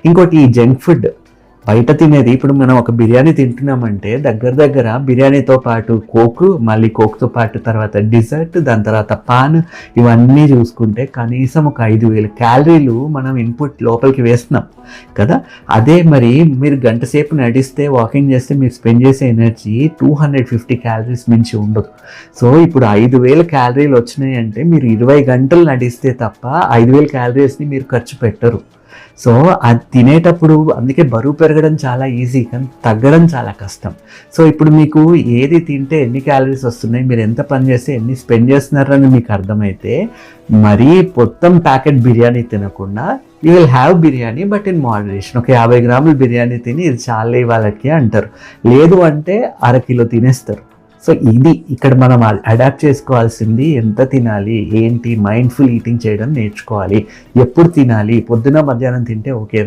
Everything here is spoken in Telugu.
ఇంకోటి ఈ జంక్ ఫుడ్ బయట తినేది, ఇప్పుడు మనం ఒక బిర్యానీ తింటున్నామంటే దగ్గర బిర్యానీతో పాటు మళ్ళీ కోక్తో పాటు తర్వాత డిజర్ట్, దాని తర్వాత పాన్, ఇవన్నీ చూసుకుంటే కనీసం ఒక 5,000 క్యాలరీలు మనం ఇన్పుట్ లోపలికి వేస్తున్నాం కదా. అదే మరి మీరు గంట సేపు నడిస్తే, వాకింగ్ చేస్తే మీరు స్పెండ్ చేసే ఎనర్జీ 250 క్యాలరీస్ మించి ఉండదు. సో ఇప్పుడు 5,000 క్యాలరీలు వచ్చినాయి అంటే మీరు 20 గంటలు నడిస్తే తప్ప 5,000 క్యాలరీస్ని మీరు ఖర్చు పెట్టరు. సో అది తినేటప్పుడు అందుకే బరువు పెరగడం చాలా ఈజీ, కానీ తగ్గడం చాలా కష్టం. సో ఇప్పుడు మీకు ఏది తింటే ఎన్ని క్యాలరీస్ వస్తున్నాయి, మీరు ఎంత పని చేస్తే ఎన్ని స్పెండ్ చేస్తున్నారని మీకు అర్థమైతే, మరీ మొత్తం ప్యాకెట్ బిర్యానీ తినకుండా you will have biryani but in moderation. ఒక 50 గ్రాముల బిర్యానీ తిని ఇది చాలే వాళ్ళకి అంటారు, లేదు అంటే అరకిలో తినేస్తారు. సో ఇది ఇక్కడ మనం అడాప్ట్ చేసుకోవాల్సింది, ఎంత తినాలి ఏంటి, మైండ్ఫుల్ ఈటింగ్ చేయడం నేర్చుకోవాలి. ఎప్పుడు తినాలి, పొద్దున మధ్యాహ్నం తింటే ఓకే,